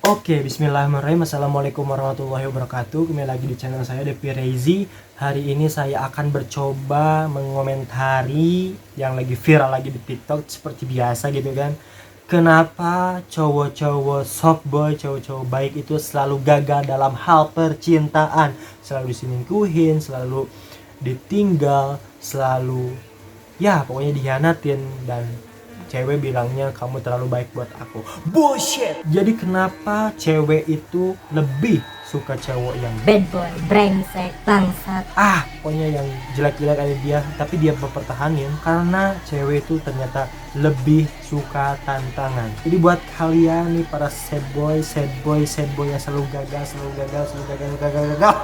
Oke, bismillahirrahmanirrahim. Assalamualaikum warahmatullahi wabarakatuh. Kembali lagi di channel saya, Devi Reizi. Hari ini saya akan bercoba mengomentari yang lagi viral lagi di TikTok seperti biasa gitu kan. Kenapa cowok-cowok softboy, cowok-cowok baik itu selalu gagal dalam hal percintaan, selalu diselingkuhin, selalu ditinggal, selalu ya pokoknya dihianatin, dan cewek bilangnya kamu terlalu baik buat aku. Bullshit. Jadi kenapa cewek itu lebih suka cowok yang bad boy, brengsek, bangsat, pokoknya yang jelek-jelek ada dia, tapi dia mempertahanin karena cewek itu ternyata lebih suka tantangan. Jadi buat kalian nih para sad boy yang selalu gagal,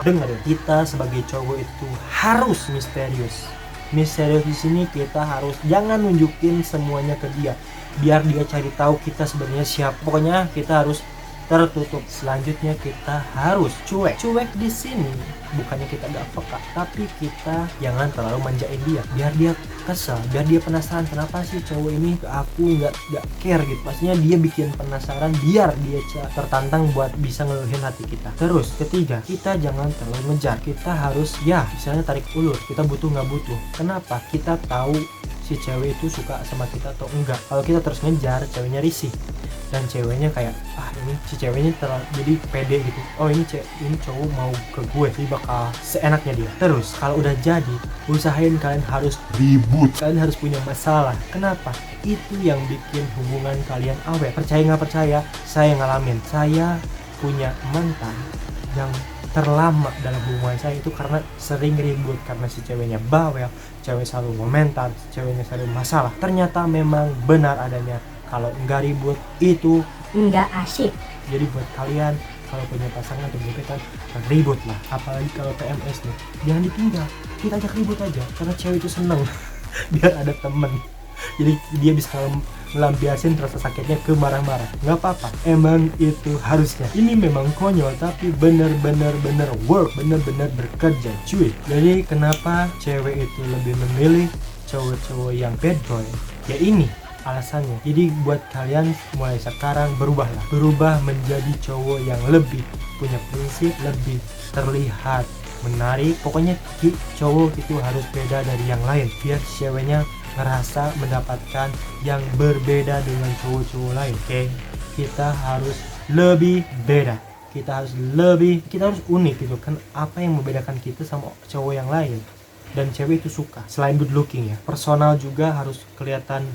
dengerin, kita sebagai cowok itu harus misterius di sini. Kita harus jangan nunjukin semuanya ke dia, biar dia cari tahu kita sebenarnya siapa. Pokoknya kita harus tertutup. Selanjutnya kita harus cuek di sini. Bukannya kita gak peka, tapi kita jangan terlalu manjain dia, biar dia kesel, biar dia penasaran kenapa sih cowok ini ke aku nggak care gitu. Pastinya dia bikin penasaran biar dia tertantang buat bisa ngeluhin hati kita. Terus ketiga, kita jangan terlalu ngejar. Kita harus misalnya tarik ulur, kita butuh nggak butuh. Kenapa? Kita tahu si cewek itu suka sama kita atau enggak. Kalau kita terus ngejar, ceweknya risih, dan ceweknya kayak ini si ceweknya terlalu jadi pede gitu. Oh ini cowok mau ke gue, jadi bakal seenaknya dia. Terus kalau udah jadi, usahain kalian harus ribut, kalian harus punya masalah. Kenapa? Itu yang bikin hubungan kalian awet. Percaya nggak percaya, saya ngalamin. Saya punya mantan yang terlama dalam hubungan saya itu karena sering ribut, karena si ceweknya bawel, cewek selalu komentar, ceweknya selalu masalah. Ternyata memang benar adanya, kalau enggak ribut itu enggak asyik. Jadi buat kalian kalau punya pasangan atau gebetan, ribut lah. Apalagi kalau PMS nih, jangan ditinggal, kita ajak ribut aja, karena cewek itu seneng biar ada temen. Jadi dia bisa melampiasin rasa sakitnya ke marah-marah. Nggak apa-apa, emang itu harusnya. Ini memang konyol, tapi bener-bener work, bener-bener bekerja cuy. Jadi kenapa cewek itu lebih memilih cowok-cowok yang bad boy? Ya ini alasannya. Jadi buat kalian mulai sekarang berubah menjadi cowok yang lebih punya prinsip, lebih terlihat menarik. Pokoknya cowok itu harus beda dari yang lain, biar ceweknya ngerasa mendapatkan yang berbeda dengan cowok-cowok lain. Oke? Kita harus lebih beda, kita harus unik gitu kan. Apa yang membedakan kita sama cowok yang lain? Dan cewek itu suka, selain good looking ya, personal juga harus kelihatan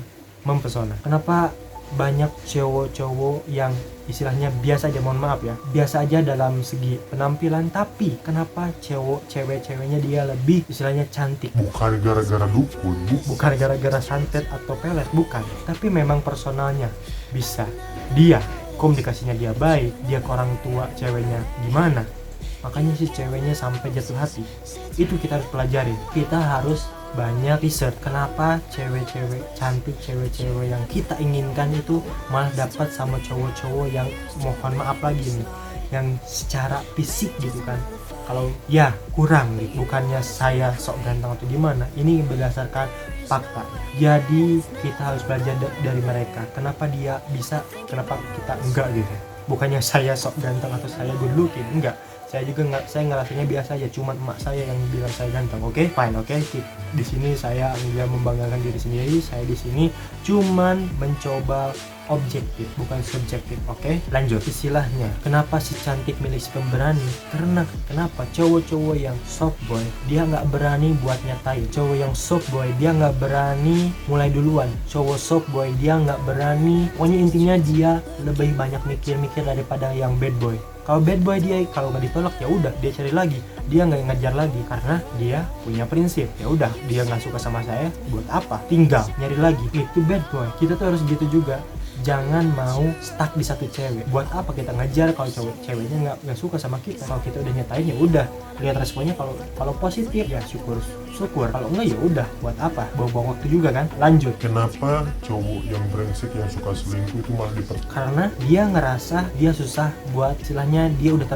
mempesona. Kenapa banyak cowok-cowok yang istilahnya biasa aja, mohon maaf ya, biasa aja dalam segi penampilan, tapi kenapa ceweknya dia lebih istilahnya cantik? Bukan gara-gara dukun, bukan gara-gara santet atau pelet, bukan, tapi memang personalnya bisa. Dia komunikasinya dia baik, dia ke orang tua ceweknya gimana, makanya si ceweknya sampai jatuh hati. Itu kita harus pelajari. Kita harus banyak riset kenapa cewek-cewek cantik, cewek-cewek yang kita inginkan itu malah dapat sama cowok-cowok yang mohon maaf lagi nih, yang secara fisik gitu kan, kalau kurang gitu. Bukannya saya sok ganteng atau gimana, ini berdasarkan fakta. Jadi kita harus belajar dari mereka, kenapa dia bisa, kenapa kita enggak gitu. Bukannya saya sok ganteng atau saya good looking, enggak. Saya ngerasanya biasa aja, cuman emak saya yang bilang saya ganteng. Oke, fine, oke. Di sini saya enggak membanggakan diri sendiri. Saya di sini cuman mencoba objektif, bukan subjektif. Oke, lanjut. Istilahnya, kenapa si cantik milih si pemberani? Karena kenapa cowok-cowok yang soft boy dia nggak berani buat nyatain. Cowok yang soft boy dia nggak berani mulai duluan. Cowok soft boy dia nggak berani. Pokoknya intinya dia lebih banyak mikir-mikir daripada yang bad boy. Kalau bad boy dia kalau nggak ditolak ya udah dia cari lagi, dia nggak ngejar lagi karena dia punya prinsip. Ya udah, dia nggak suka sama saya, buat apa? Tinggal nyari lagi. Itu bad boy. Kita tuh harus gitu juga. Jangan mau stuck di satu cewek. Buat apa kita ngejar kalau ceweknya nggak suka sama kita? Kalau kita udah nyatain ya udah, lihat responnya. Kalau positif ya syukur. Kalau enggak ya udah, buat apa? Bawa waktu juga kan. Lanjut. Kenapa cowok yang brengsek yang suka selingkuh itu malah karena dia ngerasa dia susah buat, istilahnya dia udah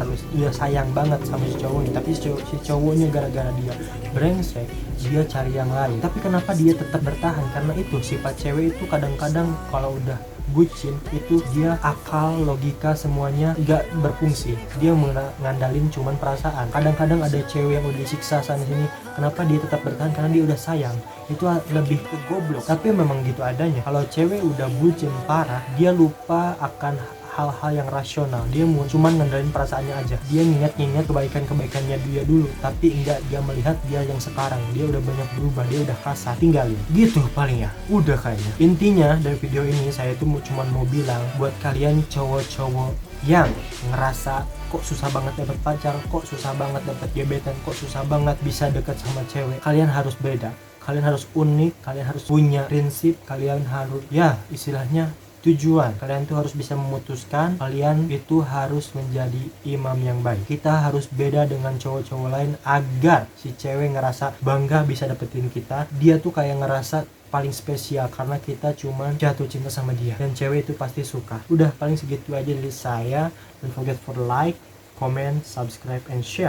sayang banget sama si cowoknya, tapi si cowoknya gara-gara dia brengsek dia cari yang lain. Tapi kenapa dia tetap bertahan? Karena itu sifat cewek itu kadang-kadang kalau udah bucin itu dia akal, logika semuanya gak berfungsi. Dia mengandalin cuman perasaan. Kadang-kadang ada cewek yang udah disiksa sana sini, kenapa dia tetap bertahan? Karena dia udah sayang. Itu lebih ke goblok, tapi memang gitu adanya. Kalau cewek udah bucin parah, dia lupa akan hal-hal yang rasional. Dia cuman ngandelin perasaannya aja. Dia nginget kebaikannya dia dulu, tapi enggak dia melihat dia yang sekarang. Dia udah banyak berubah, dia udah kasar. Tinggalin. Gitu paling ya. Udah kayaknya. Intinya dari video ini saya tuh cuman mau bilang buat kalian cowok-cowok yang ngerasa kok susah banget dapet pacar, kok susah banget dapet gebetan, kok susah banget bisa deket sama cewek. Kalian harus beda. Kalian harus unik, kalian harus punya prinsip, kalian harus ya istilahnya tujuan. Kalian tuh harus bisa memutuskan, kalian itu harus menjadi imam yang baik. Kita harus beda dengan cowok-cowok lain agar si cewek ngerasa bangga bisa dapetin kita. Dia tuh kayak ngerasa paling spesial karena kita cuman jatuh cinta sama dia, dan cewek itu pasti suka. Udah paling segitu aja dari saya. Don't forget for like, comment, subscribe, and share.